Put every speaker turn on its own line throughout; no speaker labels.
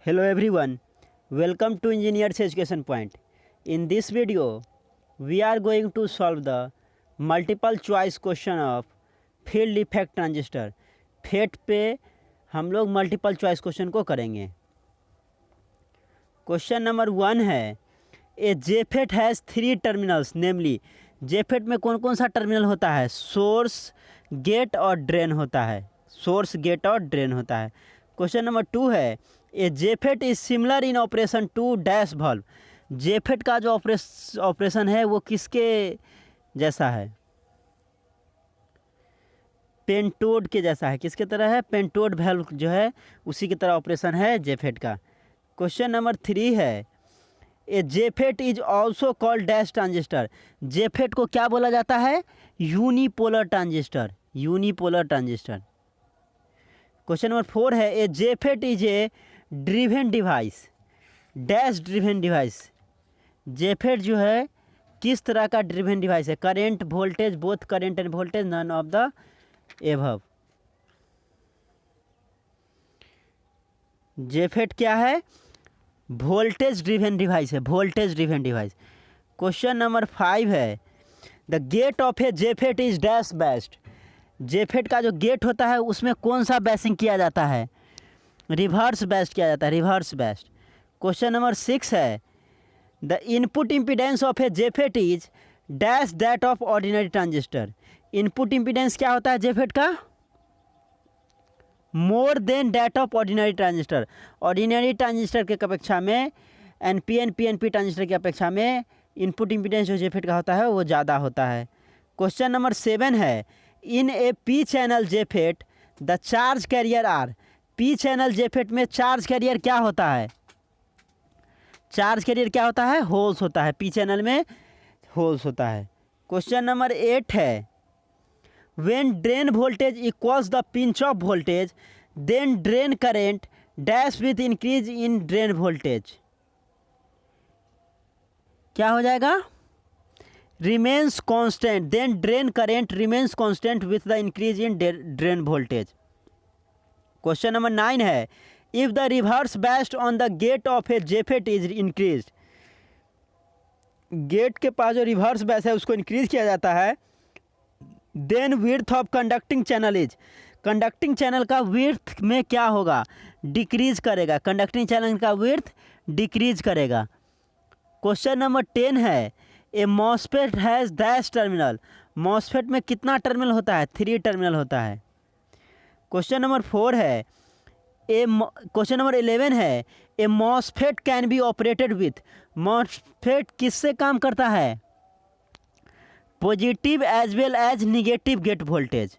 Hello everyone, welcome to Engineers Education Point. In this video, we are going to solve the multiple choice question of field effect transistor. FET पे हम लोग multiple choice question को करेंगे। Question number 1 है, a JFET has 3 terminals, namely JFET में कौन कौन सा टर्मिनल होता है? सोर्स, गेट और ड्रेन होता है। सोर्स, गेट और ड्रेन होता है। क्वेश्चन नंबर 2 है, a JFET is similar in operation to dash valve. JFET का जो ऑपरेशन है वो किसके जैसा है? पेंटोड के जैसा है। किसके तरह है? पेंटोड वाल्व जो है उसी की तरह ऑपरेशन है जेफेट का। क्वेश्चन नंबर 3 है, a JFET is also called dash transistor. JFET को क्या बोला जाता है? Unipolar transistor. Unipolar transistor. Question number 4 है, a JFET is a driven device. Dash driven device. JFET जो है किस तरह का ड्रिवन डिवाइस है? Current, voltage, both current and voltage, none of the above. JFET क्या है? वोल्टेज ड्रिवन डिवाइस है। Voltage driven device. Question number 5 है, the gate of a JFET is dash based. JFET का जो गेट होता है उसमें कौन सा बेसिंग किया जाता है? रिवर्स बेस्ड किया जाता है। Reverse based. क्वेश्चन नंबर 6 है, the input impedance of a JFET is dash that of ordinary transistor. Input impedance क्या होता है जेफेट का? More than that of ordinary transistor. Ordinary transistor के अपेक्षा में, एनपीएन पीएनपी ट्रांजिस्टर की अपेक्षा में इनपुट इम्पीडेंस जो जेफेट का होता है वो ज़्यादा होता है। क्वेश्चन नंबर 7 है, in a P channel JFET the charge carrier are. P channel JFET में चार्ज कैरियर क्या होता है? चार्ज कैरियर क्या होता है? होल्स होता है। पी चैनल में होल्स होता है। क्वेश्चन नंबर 8 है, when drain voltage equals the pinch off voltage then drain current dash with increase in drain voltage. क्या हो जाएगा? Remains constant. Then drain current remains constant with the increase in drain voltage. Question number 9 है, if the reverse based on the gate of a JFET is increase. Gate के पास जो reverse base है उसको increase किया जाता है, then width of conducting channel is. Conducting channel का विड्थ में क्या होगा? डिक्रीज करेगा। कंडक्टिंग चैनल का विड्थ डिक्रीज करेगा। क्वेश्चन नंबर 10 है, a MOSFET has dash terminal. MOSFET में कितना टर्मिनल होता है? 3 टर्मिनल होता है। क्वेश्चन नंबर 4 है, क्वेश्चन नंबर 11 है, a MOSFET can be operated with. MOSFET किससे काम करता है? Positive as well as negative gate voltage.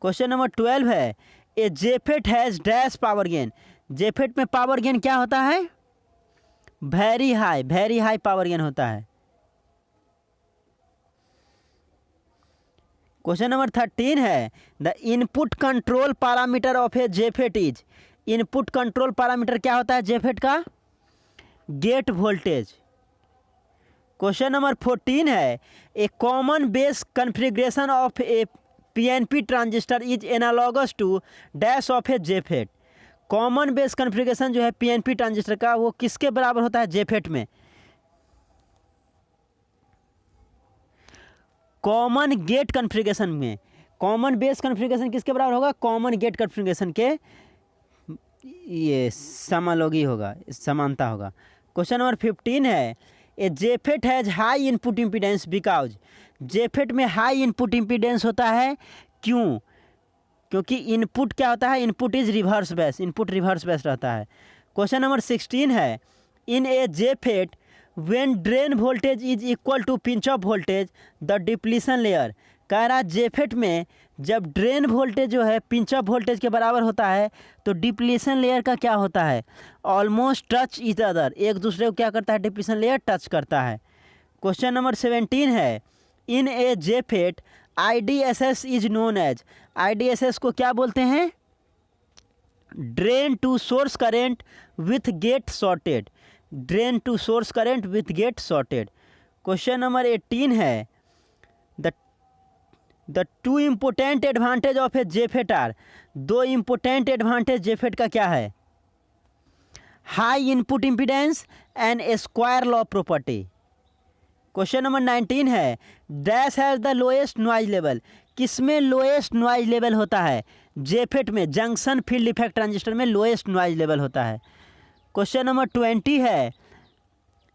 Question number 12 है, a JFET has dash power gain. JFET में पावर गेन क्या होता है? वेरी हाई पावर गेन होता है। क्वेश्चन नंबर 13 है, the input control parameter of a JFET is. Input control parameter क्या होता है जेफेट का? Gate voltage. क्वेश्चन नंबर 14 है, a common base configuration of a PNP transistor is analogous to dash of a JFET. Common base configuration जो है PNP transistor का वो किसके बराबर होता है जेफेट में? कॉमन गेट कॉन्फ़िगरेशन में। कॉमन बेस कॉन्फ़िगरेशन किसके बराबर होगा? कॉमन गेट कॉन्फ़िगरेशन के ये समालोगी होगा, समानता होगा। क्वेश्चन नंबर 15 है, a JFET has high input impedance because. JFET में हाई इनपुट इम्पीडेंस होता है क्यों? क्योंकि इनपुट क्या होता है? Input is reverse base. Input reverse base रहता है। क्वेश्चन नंबर 16 है, in a JFET when drain voltage is equal to pinch off voltage the depletion layer. कह रहा जेफेट में जब ड्रेन वोल्टेज जो है पिंच ऑफ वोल्टेज के बराबर होता है तो डिप्लीशन लेयर का क्या होता है? Almost touch each other. एक दूसरे को क्या करता है? डिप्लीशन लेयर टच करता है। क्वेश्चन नंबर 17 है, in a JFET IDSS is known as. IDSS को क्या बोलते हैं? Drain to source current with gate shorted. Drain to source current with gate shorted. Question number 18 है, the two important advantage of a JFET are. 2 important advantage JFET का क्या है? High input impedance and square law property. Question number 19 है dash has the lowest noise level. किसमें lowest noise level होता है? JFET में, junction field effect transistor में lowest noise level होता है। क्वेश्चन नंबर 20 है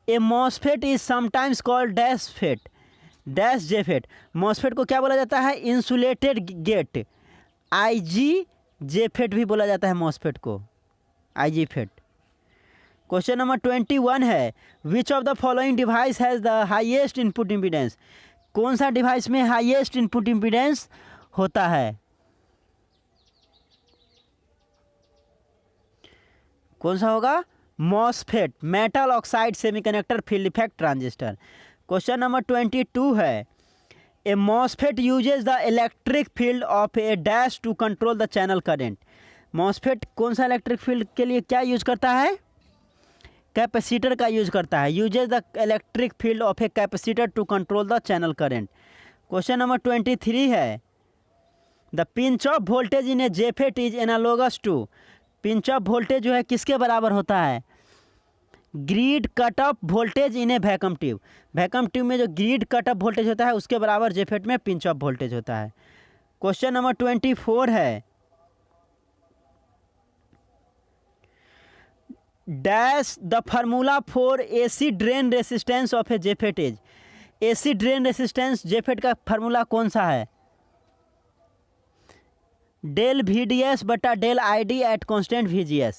a MOSFET is sometimes called dash FET, dash JFET. MOSFET को क्या बोला जाता है? इंसुलेटेड गेट, आईजी जेफेट भी बोला जाता है मॉसफेट को, आईजी फेट। क्वेश्चन नंबर 21 है which of the following device has the highest input impedance. कौन सा डिवाइस में हाईएस्ट इनपुट इम्पीडेंस होता है? कौन सा होगा? MOSFET, metal oxide semiconductor field effect transistor. Question number 22 है a MOSFET uses the electric field of a dash to control the channel current. MOSFET कौन सा इलेक्ट्रिक फील्ड के लिए क्या यूज करता है? कैपेसिटर का यूज करता है। Uses the electric field of a capacitor to control the channel current. Question number 23 है the pinch off voltage in a JFET is analogous to. Pinch off voltage जो है किसके बराबर होता है? Grid cut off voltage in a vacuum tube. Vacuum tube में जो grid cut off voltage होता है उसके बराबर जेफेट में पिंच ऑफ वोल्टेज होता है। क्वेश्चन नंबर 24 है dash the formula for AC drain resistance of a JFET is. AC drain resistance JFET का फार्मूला कौन सा है? डेल VDS बटा del ID at constant VGS।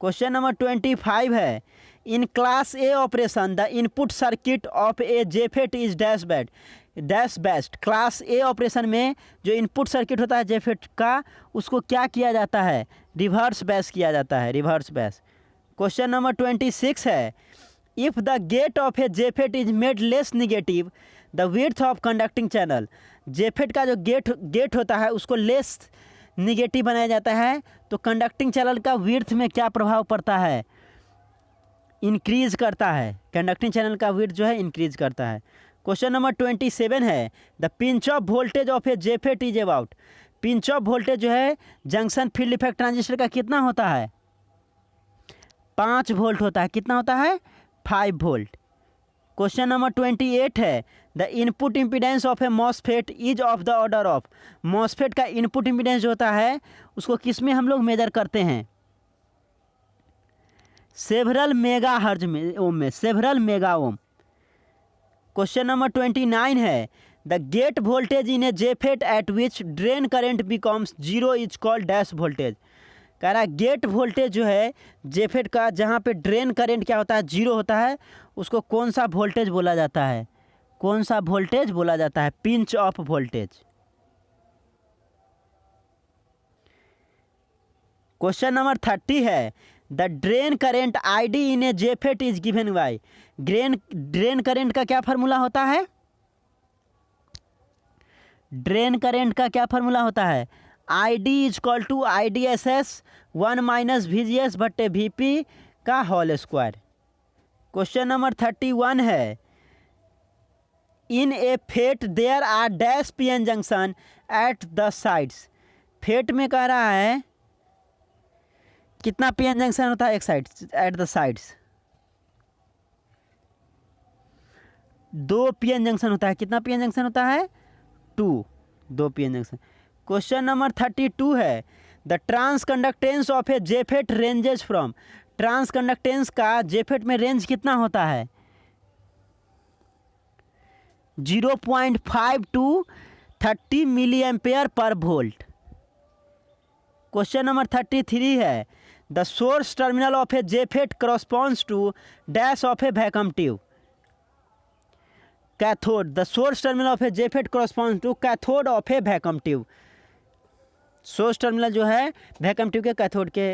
Question number 25 है in class A operation the input circuit of a JFET is dash bed, dash best. Class A operation में जो input circuit होता है जेफेट का उसको क्या किया जाता है? रिवर्स बैस किया जाता है, रिवर्स बैस। क्वेश्चन नंबर 26 है if the gate of a JFET is made less negative the width of conducting channel. JFET का जो गेट होता है उसको लेस निगेटिव बनाया जाता है तो कंडक्टिंग चैनल का विड्थ में क्या प्रभाव पड़ता है? इंक्रीज करता है। कंडक्टिंग चैनल का विड्थ जो है इंक्रीज करता है। क्वेश्चन नंबर 27 है the pinch off voltage of a JFET is about. Pinch off voltage जो है जंक्शन फील्ड इफेक्ट ट्रांजिस्टर का कितना होता है? 5 वोल्ट होता है। कितना होता है? 5 वोल्ट। क्वेश्चन नंबर 28 है the input impedance of A MOSFET is of the order of. MOSFET का इनपुट इम्पीडेंस जो होता है उसको किस में हम लोग मेजर करते हैं? सेवरल मेगा हर्ज में, ओम में, several mega ohm. Question number 29 है the gate voltage in a JFET at which drain current becomes 0 is called dash voltage. कह रहा है गेट वोल्टेज जो है जेफेट का जहाँ पे ड्रेन करंट क्या होता है? 0 होता है, उसको कौन सा वोल्टेज बोला जाता है? कौन सा वोल्टेज बोला जाता है? Pinch off voltage. Question number 30 है the drain current ID in a JFET is given by. Drain current का क्या फार्मूला होता है? ड्रेन करेंट का क्या फार्मूला होता है? ID is equal to IDSS 1 minus VGS बट्टे VP का होल स्क्वायर। क्वेश्चन नंबर 31 है in a FET there are dash PN junction at the sides. FET में कह रहा है कितना PN जंक्शन होता है एक side, eight the sides 2 PN junction होता है। कितना PN जंक्शन होता है? 2 PN जंक्शन। क्वेश्चन नंबर 32 है the transconductance of a JFET ranges from. Transconductance का जेफेट में रेंज कितना होता है? 0.5 to 30 milliampere per volt. Question number 33 है the source terminal of a JFET corresponds to dash of a vacuum tube. Cathode. The source terminal of a JFET corresponds to cathode of a vacuum tube. Source terminal जो है vacuum tube के cathode के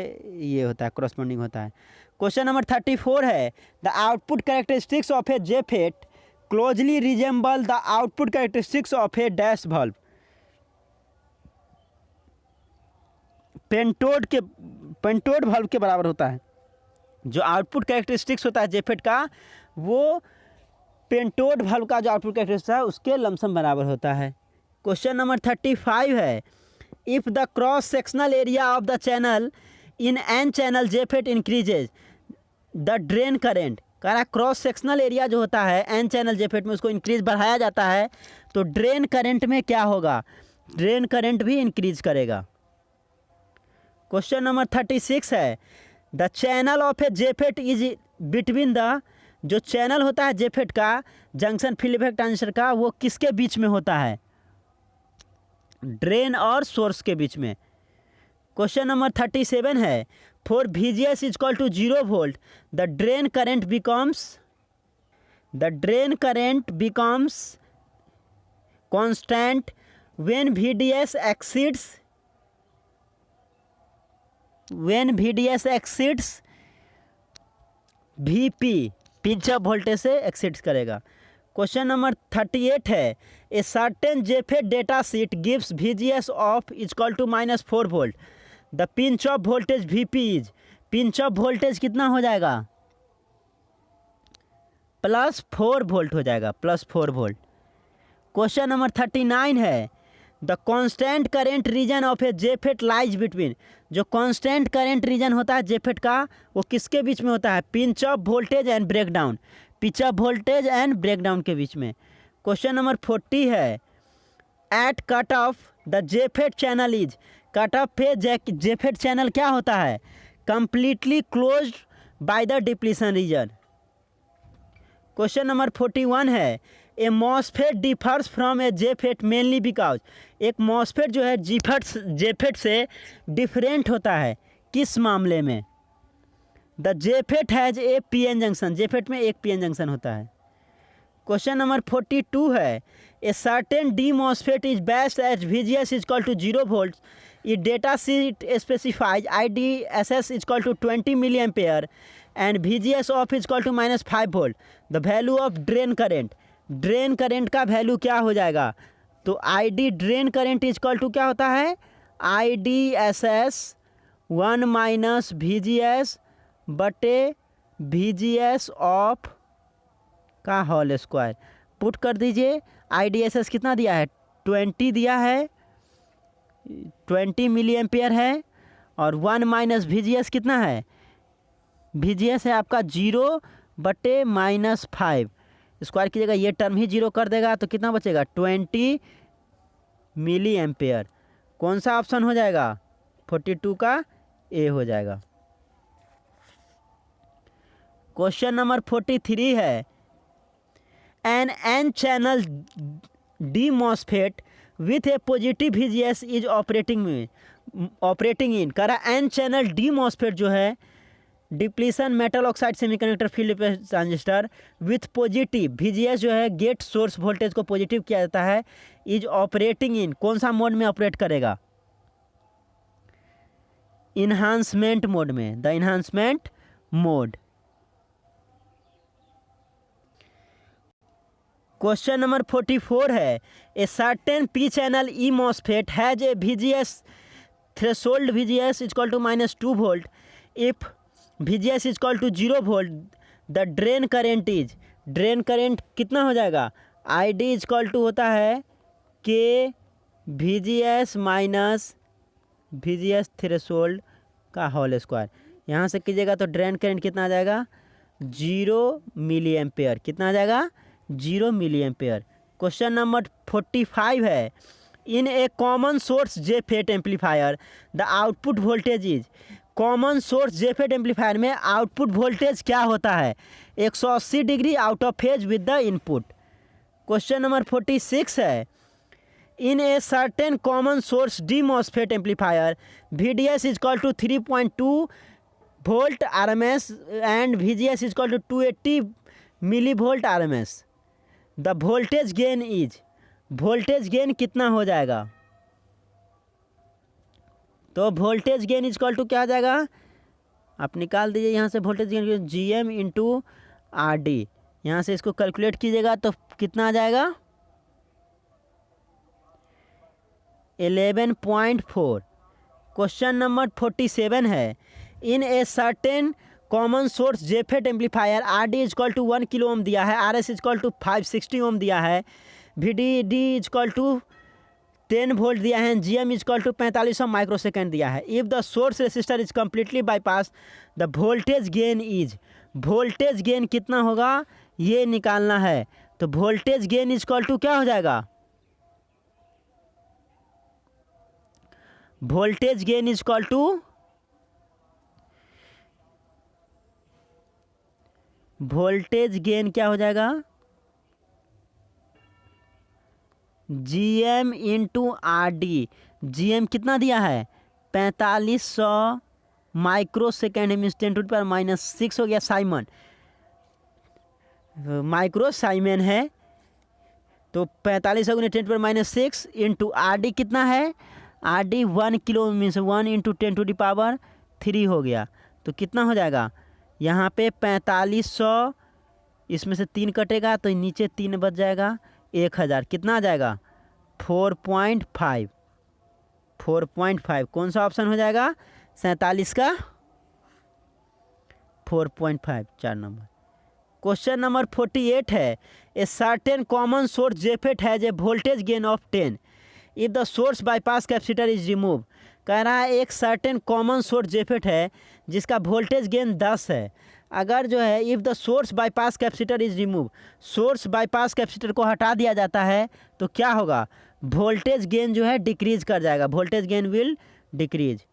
ये होता है, corresponding होता है। Question number 34 है the output characteristics of a JFET closely resemble the output characteristics of a dash valve. Pentode valve के बराबर होता है। जो आउटपुट कैरेक्टरिस्टिक्स होता है जेफेट का वो पेंटोड वाल्व का जो आउटपुट कैरेक्टरिस्टिक्स है उसके लमसम बराबर होता है। क्वेश्चन नंबर 35 है if the cross sectional area of the channel in an channel JFET increases the drain current. कह रहा है क्रॉस सेक्शनल एरिया जो होता है एन चैनल जेफेट में उसको इंक्रीज बढ़ाया जाता है तो ड्रेन करंट में क्या होगा, ड्रेन करंट भी इंक्रीज करेगा। क्वेश्चन नंबर 36 है the channel of a JFET is between the, जो चैनल होता है जेफेट का जंक्शन फील्ड इफेक्ट ट्रांजिस्टर का वो किसके बीच में होता है, ड्रेन और सोर्स के बीच में। क्वेश्चन नंबर 37 है for VGS equal to 0 volt the drain current becomes constant when VDS exceeds VP, pinch off voltage से एक्सीड्स करेगा। क्वेश्चन नंबर 38 है a certain JFET data sheet gives VGS off equal to -4 volt the pinch off voltage VP is, pinch off voltage कितना हो जाएगा, +4 volt हो जाएगा, +4 volt. Question number 39 है the constant current region of a JFET lies between, जो constant current region होता है JFET का वो किसके बीच में होता है, pinch off voltage and breakdown, pinch off voltage and breakdown के बीच में। क्वेश्चन नंबर 40 है at cut off the JFET channel is, cut off पे जेफेट चैनल क्या होता है, completely closed by the depletion region. Question number 41 है a MOSFET differs from a JFET mainly because, एक मॉसफेट जो है जेफेट से डिफरेंट होता है किस मामले में, the JFET has a PN junction, JFET में एक PN जंक्शन होता है। क्वेश्चन नंबर 42 है a certain D MOSFET is best at VGS equal to 0 volt ई data sheet specifies IDSS equal to 20 milliampere and VGS off equal to -5 volt the value of drain current, drain current का value क्या हो जाएगा, तो ID drain current equal to क्या होता है, IDSS 1 - VGS बटे VGS ऑफ का होल स्क्वायर। पुट कर दीजिए IDSS कितना दिया है, 20 दिया है, 20 मिली एम्पियर है और 1 - VGS कितना है, VGS है आपका 0 बटे -5, स्क्वायर कीजिएगा ये टर्म ही 0 कर देगा तो कितना बचेगा 20 मिली एम्पेयर। कौन सा ऑप्शन हो जाएगा, 42 का ए हो जाएगा। क्वेश्चन नंबर 43 है N N channel D MOSFET with a positive VGS is operating in, कह रहा एन चैनल डी मॉसफेट जो है depletion metal oxide semiconductor field transistor with positive VGS जो है गेट सोर्स वोल्टेज को पॉजिटिव किया जाता है, इज ऑपरेटिंग इन, कौन सा मोड में ऑपरेट करेगा, इन्हांसमेंट मोड में, the enhancement mode. Question number 44 है a certain P channel E MOSFET has a VGS threshold VGS equal to -2 volt if VGS equal to 0 volt the drain current is, drain current कितना हो जाएगा, ID equal to होता है K VGS minus VGS threshold का whole square. यहाँ से कीजिएगा तो ड्रेन करेंट कितना आ जाएगा, 0 मिली एम्पेयर, कितना आ जाएगा 0 मिली एम्पेयर। क्वेश्चन नंबर 45 है in a common source JFET amplifier the output voltage is, common source JFET amplifier में आउटपुट वोल्टेज क्या होता है, 180 degree out of phase with the input. Question number 46 है in a certain common source D MOSFET amplifier VDS equal to 3.2 volt RMS and VGS equal to 280 milli volt RMS the voltage gain is, voltage gain कितना हो जाएगा, तो voltage gain equal to क्या आ जाएगा, आप निकाल दीजिए यहाँ से voltage gain GM into RD, यहाँ से इसको कैलकुलेट कीजिएगा तो कितना आ जाएगा 11.4। क्वेश्चन नंबर 47 है in a certain common source JFET amplifier RD equal to 1 kilo ohm दिया है, RS इक्वल टू 560 ओम दिया है, VDD इक्वल टू 10 वोल्ट दिया है, GM इजक्वल टू 4500 माइक्रोसेकेंड दिया है। If the source resistor is completely bypass the voltage gain is, voltage gain कितना होगा ये निकालना है। तो वोल्टेज गेन इजक्वल टू क्या हो जाएगा, voltage gain equal to voltage gain क्या हो जाएगा, GM इंटू RD। GM कितना दिया है 4500 माइक्रो सेकेंड मीन्स 10⁻⁻6 हो गया। साइमन माइक्रो साइमन है तो 4500 × 10⁻6 इंटू RD कितना है, RD 1 किलो मीन्स 1 × 10⁻3 हो गया। तो कितना हो जाएगा यहाँ पे 4500, इसमें से 3 कटेगा तो नीचे 3 बच जाएगा, 1000 कितना आ जाएगा 4.5। कौन सा ऑप्शन हो जाएगा 47 का 4.5, 4 नंबर। क्वेश्चन नंबर 48 है, a certain common source JFET है जे voltage gain of 10 if the source bypass capacitor is remove. कह रहा है एक सर्टेन कॉमन सोर्स जेफेट है जिसका वोल्टेज गेन 10 है। अगर जो है if the source bypass capacitor is remove, source bypass capacitor को हटा दिया जाता है तो क्या होगा, वोल्टेज गेन जो है डिक्रीज कर जाएगा, voltage gain will decrease.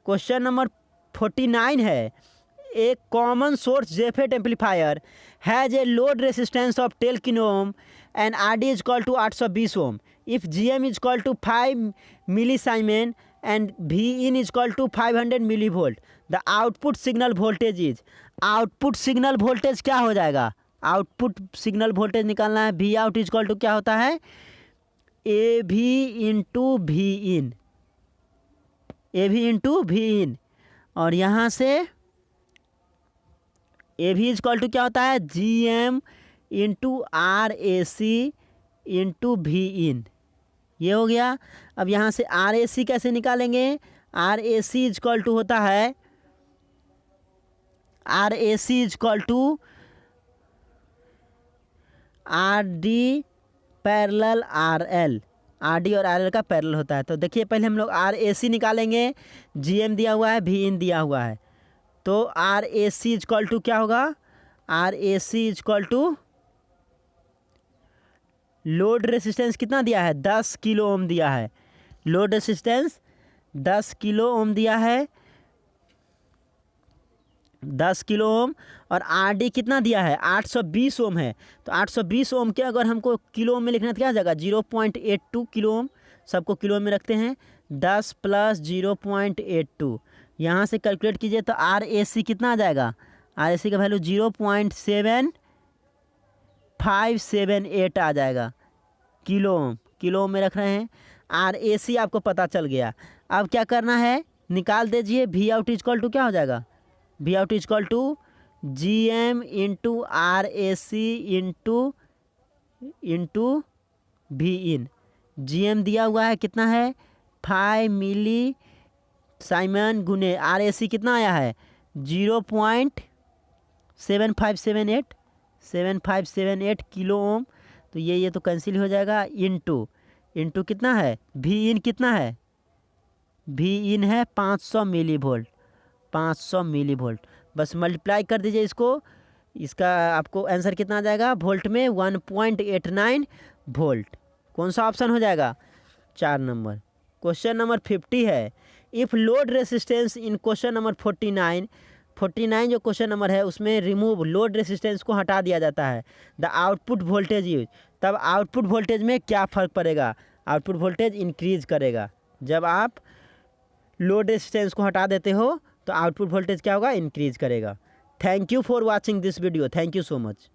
Question number 49 है, एक common source JFET amplifier has a load resistance of 10 kilo ohm and RD is equal to 820 ohm. If GM is equal to 5 millisiemens and Vin is equal to 500 millivolt, the output signal voltage is. Output signal voltage क्या हो जाएगा, output signal voltage निकालना है। V out is equal to क्या होता है AV into Vin, AV into Vin, और यहाँ से AV इज इक्वल टू क्या होता है GM into RAC into Vin, ये हो गया। अब यहाँ से RAC कैसे निकालेंगे, RAC इज इक्वल टू होता है RAC is equal to RD parallel RL, RD और RL का पैरेलल होता है। तो देखिए पहले हम लोग RAC निकालेंगे, GM दिया हुआ है, Vin दिया हुआ है, तो RAC इज इक्वल टू क्या होगा, RAC is equal to load resistance कितना दिया है 10 किलो ओम दिया है, लोड रेसिस्टेंस 10 किलो ओम दिया है, 10 किलो ओम, और RD कितना दिया है 820 ओम है। तो 820 ओम के अगर हमको किलो ओम में लिखना तो क्या आ जाएगा 0.82 किलो ओम, सबको किलो ओम में रखते हैं, 10 प्लस 0.82, यहाँ से कैलकुलेट कीजिए तो RAC कितना आ जाएगा, RAC का वैल्यू 0.7578 आ जाएगा किलो ओम, किलो ओम में रख रहे हैं। RAC आपको पता चल गया। अब क्या करना है निकाल दीजिए, V out is equal to क्या हो जाएगा, V out is equal to GM into RAC into Vin। GM दिया हुआ है कितना है 5 मिली साइमन गुने RAC कितना आया है 0.7578 किलो ओम। तो ये तो कैंसिल हो जाएगा, इंटू कितना है Vin कितना है, Vin है 500 मिली वोल्ट, 500 मिली वोल्ट। बस मल्टीप्लाई कर दीजिए इसको, इसका आपको आंसर कितना आ जाएगा वोल्ट में 1.89 वोल्ट। कौन सा ऑप्शन हो जाएगा 4 नंबर। क्वेश्चन नंबर 50 है, if load resistance in question number 49 जो क्वेश्चन नंबर है उसमें रिमूव, लोड रेसिस्टेंस को हटा दिया जाता है, द आउटपुट वोल्टेज यूज, तब आउटपुट वोल्टेज में क्या फ़र्क पड़ेगा, आउटपुट वोल्टेज इंक्रीज करेगा। जब आप लोड रेसिस्टेंस को हटा देते हो तो आउटपुट वोल्टेज क्या होगा इंक्रीज करेगा। Thank you for watching this video, thank you so much.